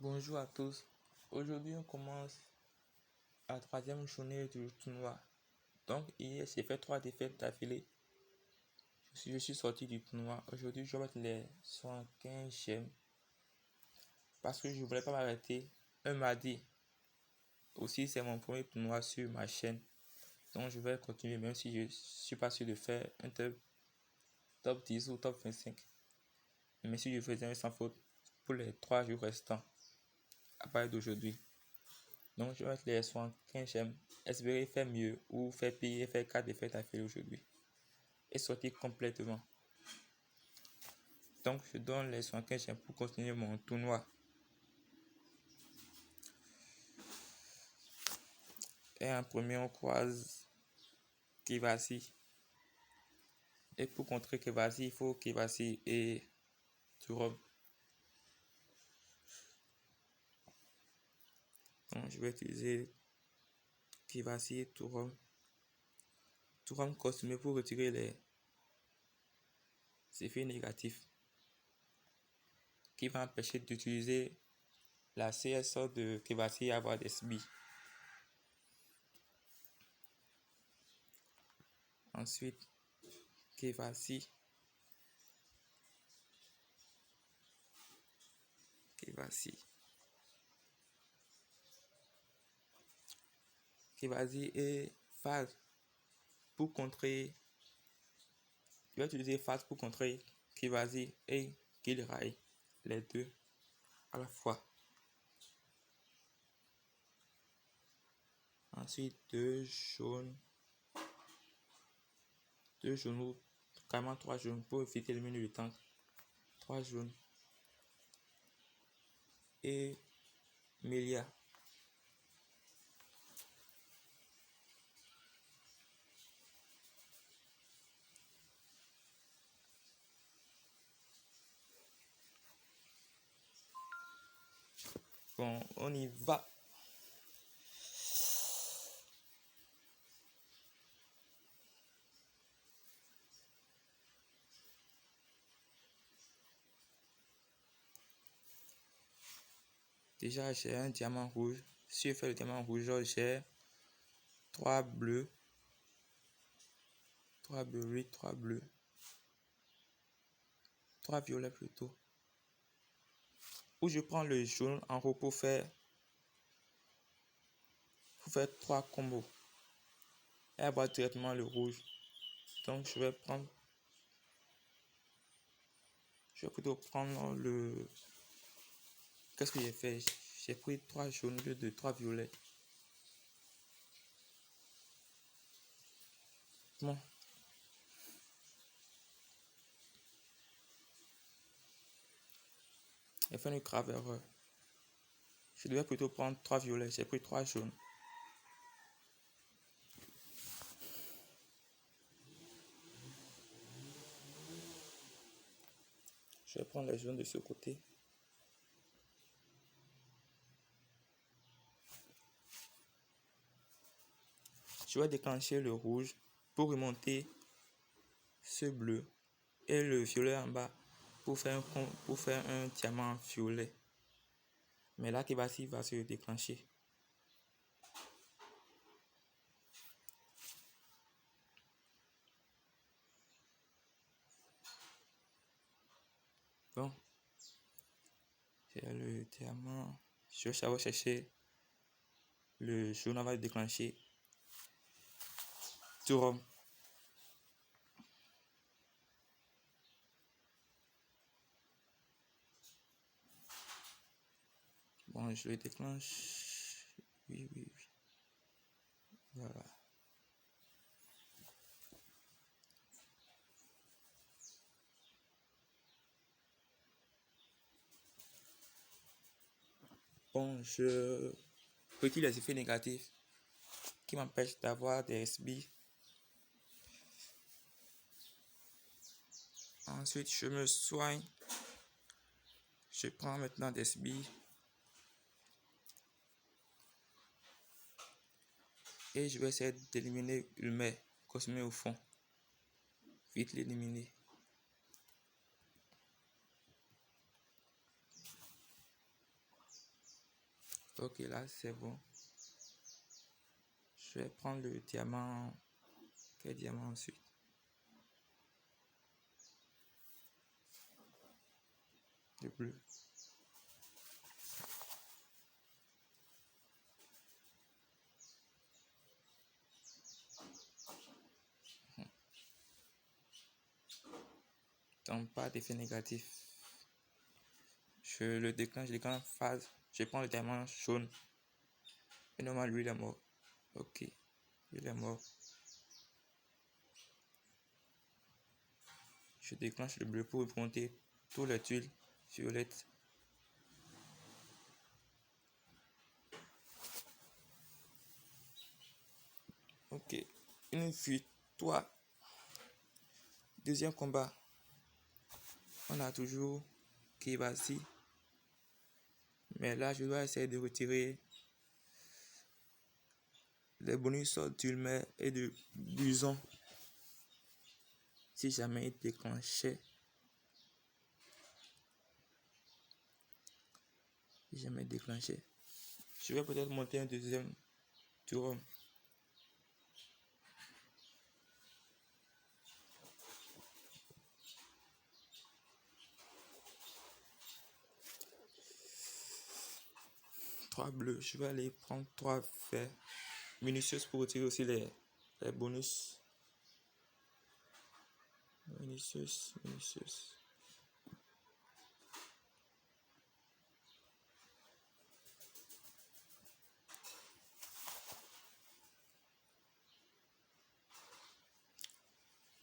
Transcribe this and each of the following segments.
Bonjour à tous. Aujourd'hui, on commence la troisième journée du tournoi. Donc, hier, j'ai fait 3 défaites d'affilée. Je suis sorti du tournoi. Aujourd'hui, je vais mettre les 75e parce que je ne voulais pas m'arrêter un mardi. Aussi, c'est mon premier tournoi sur ma chaîne. Donc, je vais continuer même si je ne suis pas sûr de faire un top 10 ou top 25. Mais si je faisais un sans faute pour les 3 jours restants à partir d'aujourd'hui. Donc, je vais mettre les 75e. Espérer faire mieux ou faire pire et faire 4 défaites d'affilée aujourd'hui. Et sortir complètement. Donc, je donne les 75e pour continuer mon tournoi. Et en premier, on croise Kivasi. Et pour contrer Kivasi, il faut Kivasi et Thuram. Donc, je vais utiliser Kivasi et Thuram. Thuram costumé pour retirer les effets négatifs qui va empêcher d'utiliser la CSO de Kivasi et avoir des SBI. Ensuite, Kivasi. Kivasi et Phase pour contrer. Je vais utiliser Phase pour contrer Kivasi et Gilray, les deux à la fois. Ensuite, deux jaunes ou carrément 3 jaunes pour éviter le menu du tank. 3 jaunes. Et Melia. Bon, on y va. Déjà, j'ai un diamant rouge. Si je fais le diamant rouge, j'ai 3 bleus. 3 bleus, oui, 3 bleus. 3 violets plutôt. Ou je prends le jaune en haut pour faire 3 combos. Et avoir directement le rouge. Donc, je vais plutôt prendre le... Qu'est-ce que j'ai fait? J'ai pris 3 jaunes au lieu de 3 violets. Bon. J'ai fait une grave erreur. Je devais plutôt prendre 3 violets. J'ai pris 3 jaunes. Je vais prendre les jaunes de ce côté. Je vais déclencher le rouge pour remonter ce bleu et le violet en bas pour faire un diamant violet. Mais là, Kivasi va se déclencher. Bon, j'ai le diamant. Je vais chercher le jaune, on va le déclencher. Thuram. Bon, je le déclenche. Oui. Voilà. Bon, je retire les effets négatifs qui m'empêchent d'avoir des SB. Ensuite, je me soigne. Je prends maintenant des SB. Et je vais essayer d'éliminer le mec cosmé au fond. Vite l'éliminer. Ok, là c'est bon. Je vais prendre le diamant. Quel diamant ensuite? Le bleu. Donc pas d'effet négatif. Je le déclenche, je déclenche phase. Je prends le diamant jaune. Et normalement lui il est mort. Ok, il est mort. Je déclenche le bleu pour monter toutes les tuiles violettes. Ok, une victoire. Deuxième combat. On a toujours Kibasi. Mais là, je dois essayer de retirer les bonus d'Ulmer et de Buson. Si jamais il déclenchait. Je vais peut-être monter un deuxième tour. Trois bleus. Je vais aller prendre 3 verts minutieuses pour retirer aussi les bonus. Minutieuses.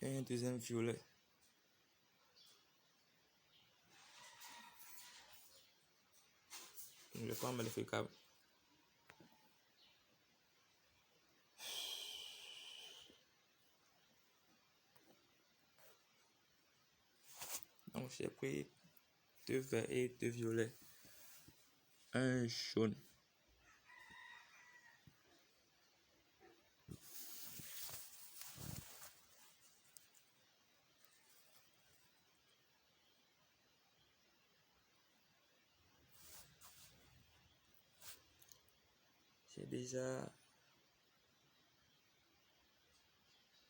Et un deuxième violet. Je vais prendre Maléficable. Donc j'ai pris 2 verts et 2 violets. Un jaune. J'ai déjà...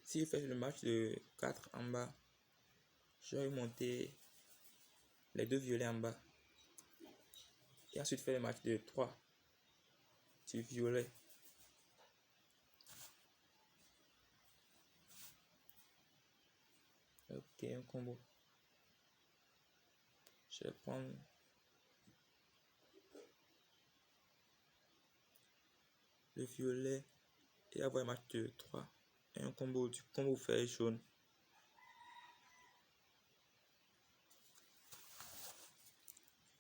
Si je fais le match de 4 en bas, je vais monter les 2 violets en bas. Et ensuite faire le match de 3 sur violet. Ok, un combo. Je vais prendre le violet et avoir un match de 3. Et un combo du combo fait jaune.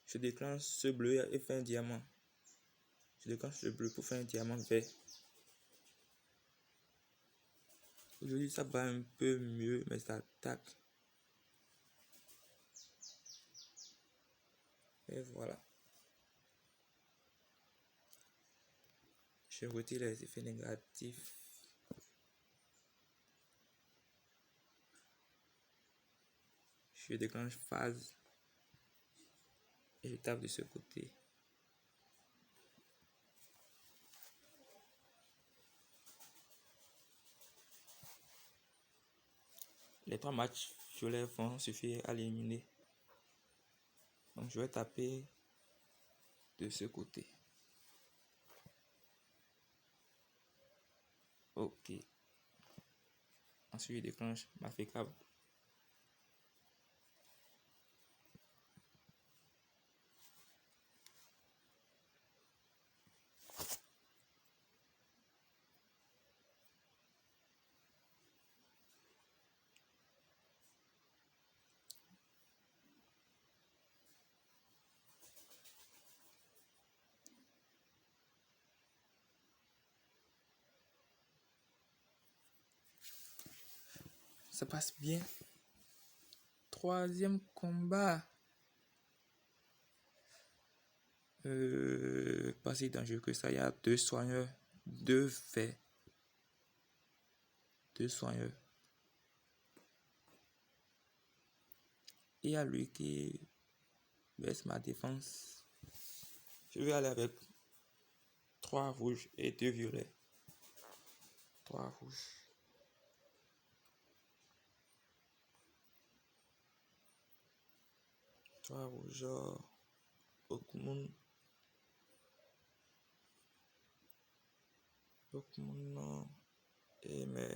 Je déclenche ce bleu et fais un diamant. Je déclenche le bleu pour faire un diamant vert. Aujourd'hui ça va un peu mieux, mais ça attaque. Et voilà. Je retire les effets négatifs. Je déclenche phase. Et je tape de ce côté. Les 3 matchs violets vont suffire à l'éliminer. Donc je vais taper de ce côté. Ok. Ensuite je déclenche Maléficable. Ça passe bien. Troisième combat. Pas si dangereux que ça. Il y a 2 soigneurs. 2 faits. 2 soigneurs. Et il y a lui qui baisse ma défense. Je vais aller avec 3 rouges et 2 violets. 3 rouges. Trois rouges. Pokémon. Et mes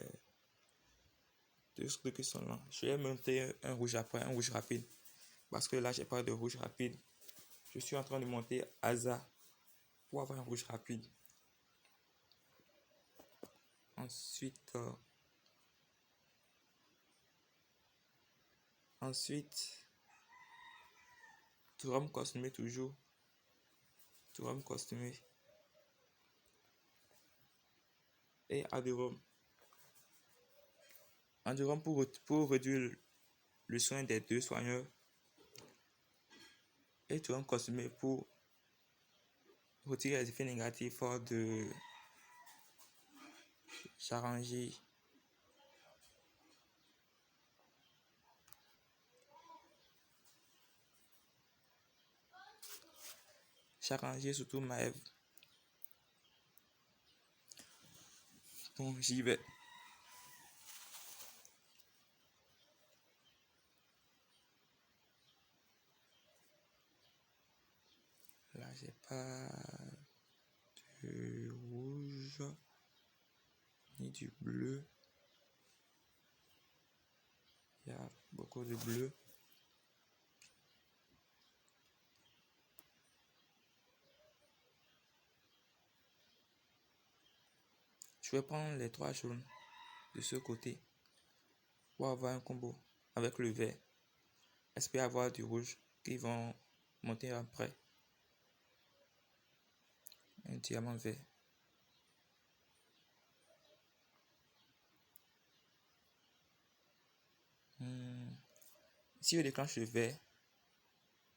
deux trucs qui sont là. Je vais monter un rouge après, un rouge rapide. Parce que là, j'ai pas de rouge rapide. Je suis en train de monter hasard pour avoir un rouge rapide. Ensuite, tu vas me costumer toujours. Tu vas me costumer. Et Adurom. Adurom pour réduire le soin des deux soigneurs. Et tu vas me costumer pour retirer les effets négatifs de Charanji. Charanji, surtout Maëv. Bon, j'y vais. Là, j'ai pas de rouge ni du bleu. Il y a beaucoup de bleu. Je vais prendre les 3 jaunes de ce côté pour avoir un combo avec le vert. Espère avoir du rouge qui vont monter après. Un diamant vert. Si je déclenche le vert,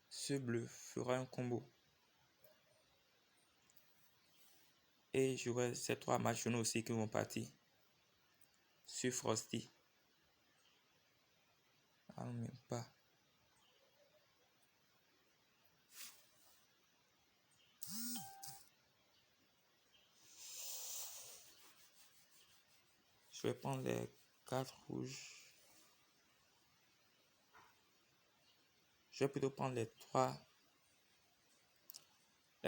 ce bleu fera un combo. Et j'aurai ces 3 matchs jaunes aussi qui vont partir sur Frosty. Ah, même pas. Je vais prendre les 4 rouges. Je vais plutôt prendre les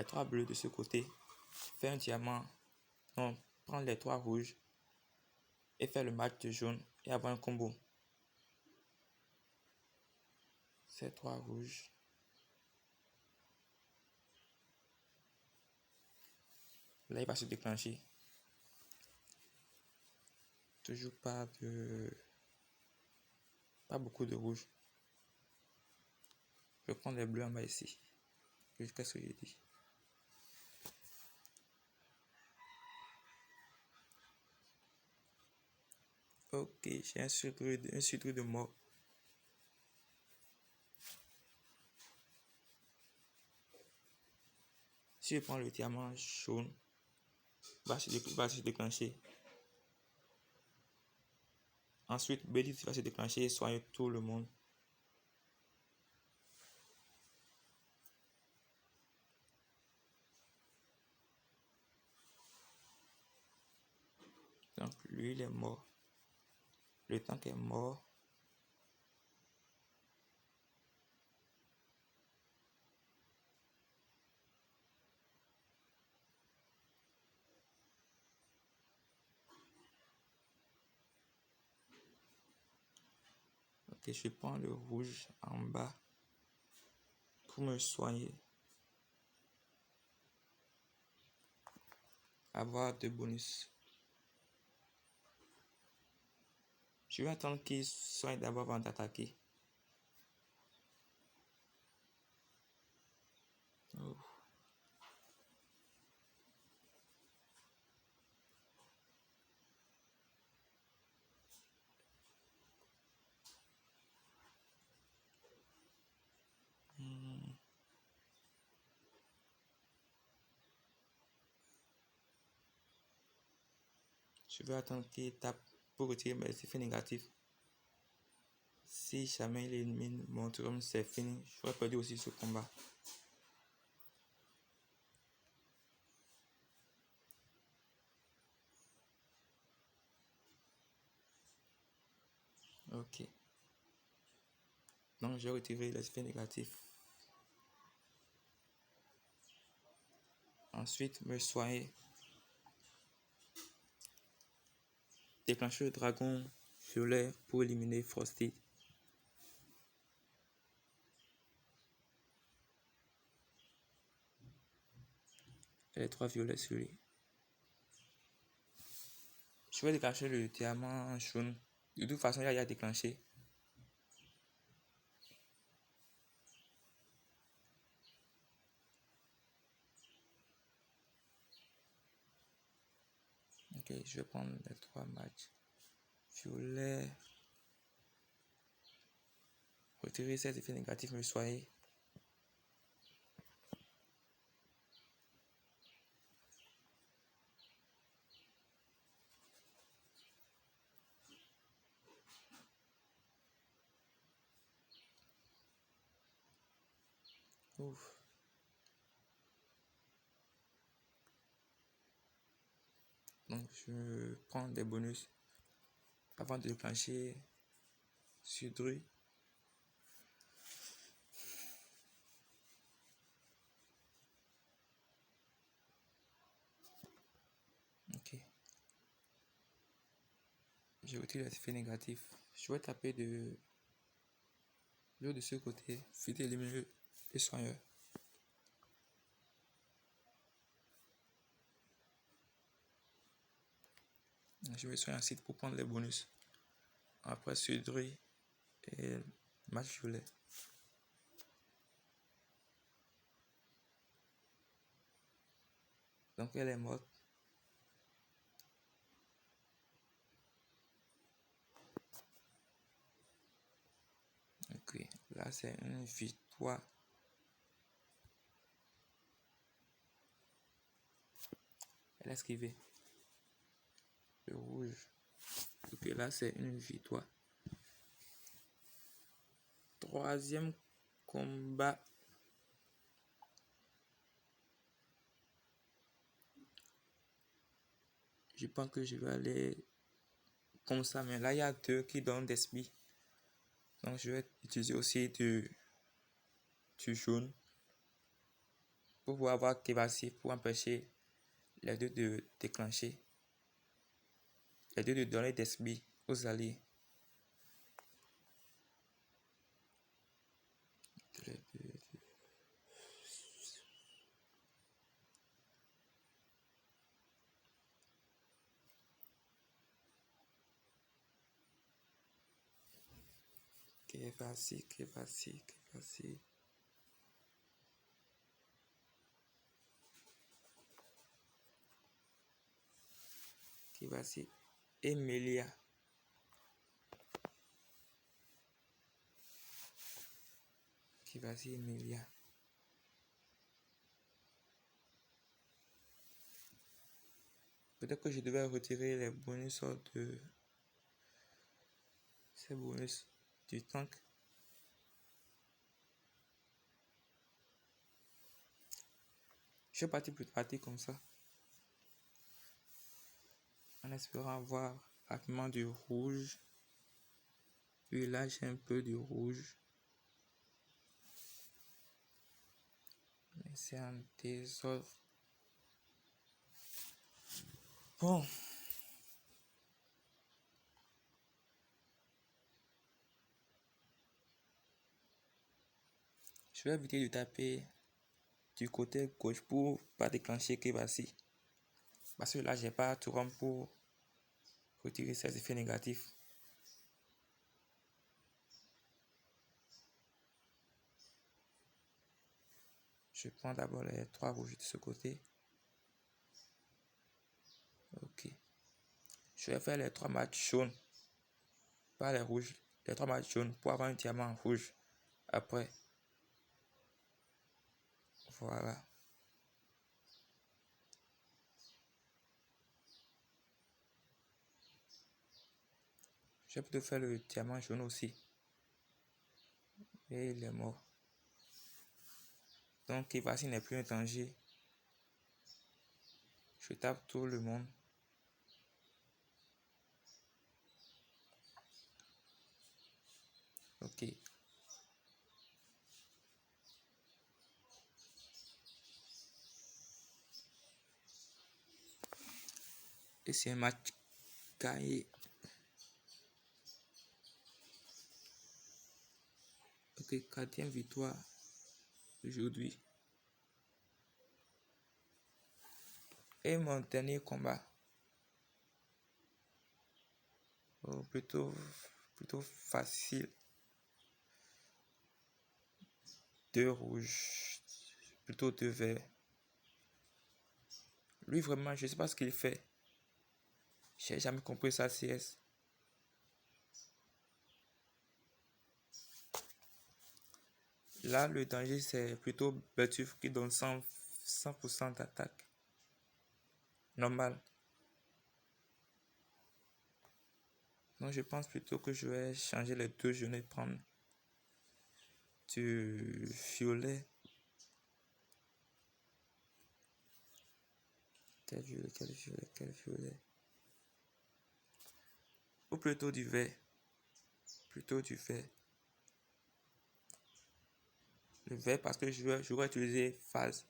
3 bleus de ce côté. Faire un diamant. Non, prendre les 3 rouges. Et faire le match de jaune. Et avoir un combo. Ces 3 rouges. Là, il va se déclencher. Toujours pas beaucoup de rouge. Je vais prendre les bleus en bas ici. Qu'est-ce que j'ai dit? Ok, j'ai un sucre de mort. Si je prends le diamant jaune, va se déclencher. Ensuite, Bélis va se déclencher et soigner tout le monde. Donc, lui, il est mort. Le tank est mort. Ok, je prends le rouge en bas pour me soigner. Avoir 2 bonus. Je vais attendre qu'il soigne d'abord avant d'attaquer. Oh. Je vais attendre qu'il tape pour retirer mes effets négatifs. Si jamais il élimine mon trône, c'est fini. Je vais perdre aussi ce combat. Ok. Donc, j'ai retiré les effets négatifs. Ensuite, me soigner. Déclencher le dragon violet pour éliminer Frosty. Et les 3 violets sur lui. Je vais déclencher le diamant jaune. De toute façon, il y a déclenché. Ok, je vais prendre les 3 matchs. Violet. Retirer ces effets négatifs, me soigner. Ouf. Donc, je prends des bonus avant de déclencher Sudru. Ok. J'ai retiré les effets négatifs. Je vais taper de l'autre de ce côté. Vite éliminer le soigneur. Je vais soigner un site pour prendre les bonus. Après Sudru et match violet. Donc elle est morte. Ok, là c'est une victoire. Elle a esquivé. Le rouge. Ok, là c'est une victoire. Troisième combat. Je pense que je vais aller comme ça, mais là il y a 2 qui donnent des spies. Donc je vais utiliser aussi du jaune pour pouvoir avoir Kevasi pour empêcher les 2 de déclencher. Les 2 de donner des spies aux alliés. Kevasi. Kevasi. Emilia. Kevasi Emilia. Peut-être que je devais retirer les bonus de ces bonus du tank. Je suis parti comme ça. En espérant avoir rapidement du rouge. Puis là j'ai un peu du rouge. Mais c'est un désordre. Bon. Je vais éviter de taper du côté gauche pour pas déclencher Kevasi. Parce que là j'ai pas tout rond pour retirer ces effets négatifs. Je prends d'abord les 3 rouges de ce côté. Ok. Je vais faire les 3 matchs jaunes. Pas les rouges. Les 3 matchs jaunes pour avoir un diamant rouge. Après. Voilà. Je vais plutôt faire le diamant jaune aussi. Et il est mort. Donc Kevasi n'est plus un danger. Je tape tout le monde. Ok. Et c'est un match gagné. Ok, 4e victoire aujourd'hui. Et mon dernier combat. Oh, plutôt facile. 2 rouges. Plutôt 2 verts. Lui vraiment, je sais pas ce qu'il fait. J'ai jamais compris sa CS. Là, le danger, c'est plutôt Bertuf qui donne 100% d'attaque. Normal. Donc, je pense plutôt que je vais changer les 2 journées, prendre du violet. Quel violet. Ou plutôt du vert. Le vert parce que je vais utiliser phase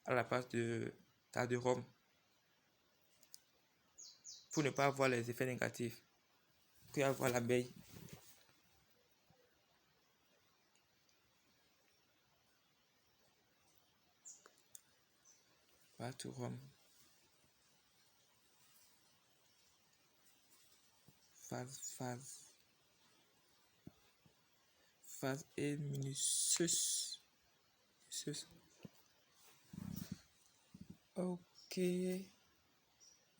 à la place de tas de rhum pour ne pas avoir les effets négatifs que avoir l'abeille. Pas tout rhum. Phase et minuscule. Ok.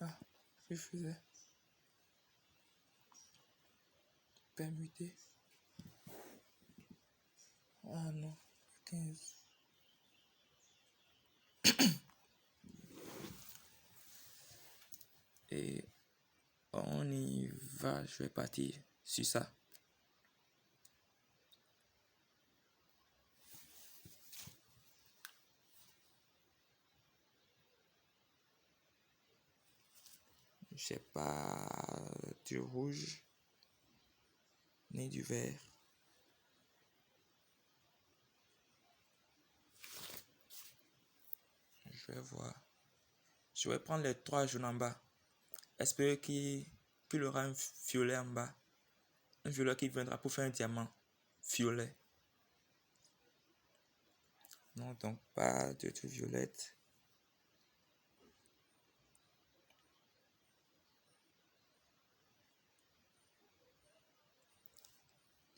Ah, je faisais. Permuté. Ah non. 15. Et on y va. Je vais partir sur ça. Je sais pas du rouge ni du vert. Je vais voir. Je vais prendre les 3 jaunes en bas. Espérer qu'il aura un violet en bas. Un violet qui viendra pour faire un diamant violet. Non, donc pas de tout violette.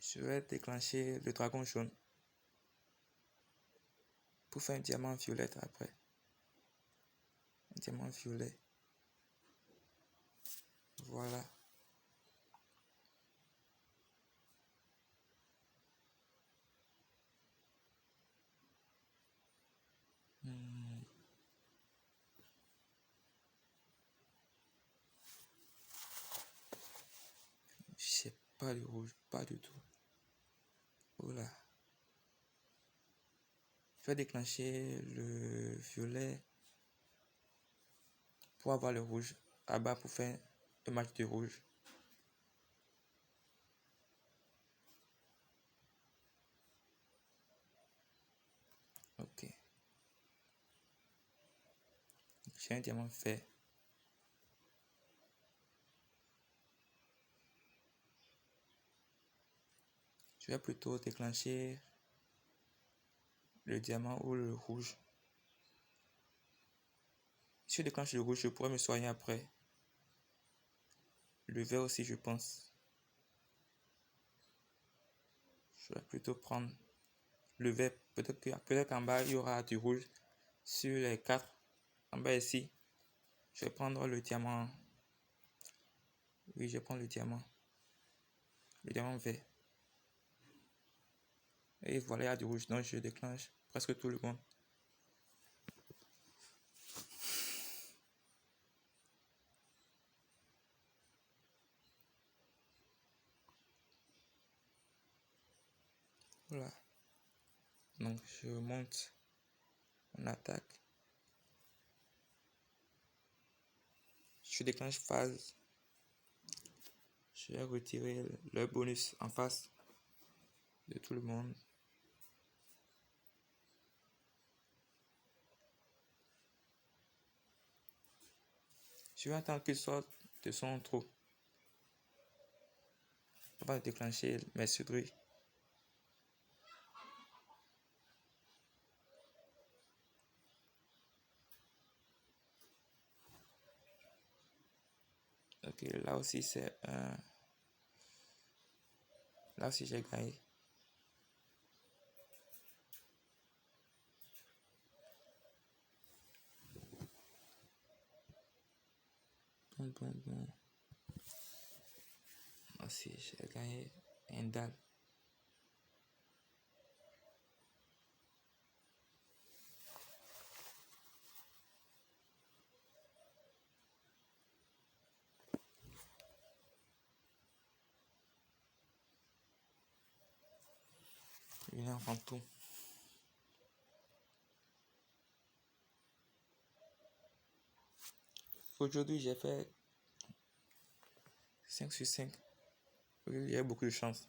Je vais déclencher le dragon jaune pour faire un diamant violet après. Un diamant violet. Voilà. Je sais pas du rouge, pas du tout. Voilà. Je vais déclencher le violet pour avoir le rouge à bas pour faire un match de rouge. Ok. J'ai un diamant fait. Je vais plutôt déclencher le diamant ou le rouge. Si je déclenche le rouge, je pourrais me soigner après. Le vert aussi, je pense. Je vais plutôt prendre le vert. Peut-être qu'en bas, il y aura du rouge. Sur les 4, en bas ici, je vais prendre le diamant. Oui, je prends le diamant. Le diamant vert. Et voilà, il y a du rouge. Donc, je déclenche presque tout le monde. Voilà. Donc, je monte mon attaque. Je déclenche phase. Je vais retirer le bonus en face. de tout le monde. Je vais attendre qu'il sorte de son trou avant de déclencher mes sucreries. Ok, là aussi c'est un... Là aussi j'ai gagné. Bon. Là aussi j'ai gagné un dalle. Une avant tout. Aujourd'hui j'ai fait 5 sur 5. Il y a beaucoup de chance.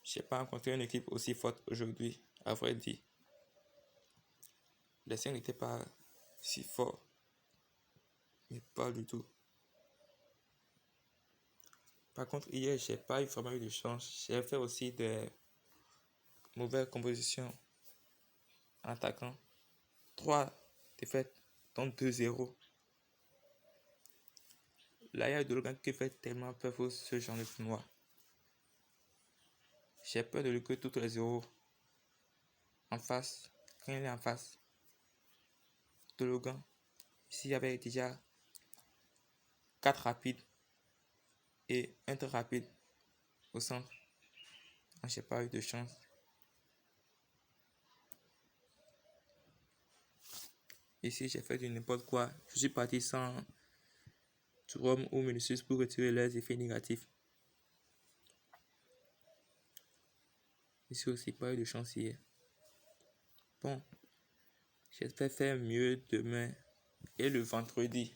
Je n'ai pas rencontré une équipe aussi forte aujourd'hui, à vrai dire. Les 5 n'étaient pas si forts, mais pas du tout. Par contre, hier, j'ai pas vraiment eu de chance. J'ai fait aussi des mauvaises compositions en attaquant. 3 défaites, dont 2-0. Là, il y a Dologan qui fait tellement peur pour ce genre de tournoi. J'ai peur de lui que tous les 0 en face, quand il est en face. Dologan, s'il y avait déjà 4 rapides et un très rapide au centre, j'ai pas eu de chance. Ici, j'ai fait du n'importe quoi. Je suis parti sans Thuram ou Vinicius pour retirer les effets négatifs. Ici aussi, pas eu de chance hier. Bon, j'espère faire mieux demain et le vendredi.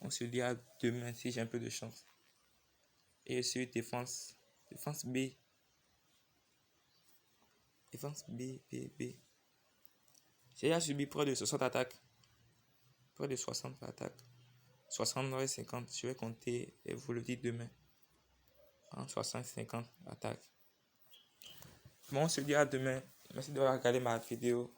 On se dit à demain si j'ai un peu de chance. Et sur défense B. Défense B. J'ai déjà subi près de 60 attaques. Près de 60 attaques. 60 et 50. Je vais compter et vous le dites demain. En 60-50 attaques. Bon, on se dit à demain. Merci d'avoir regardé ma vidéo.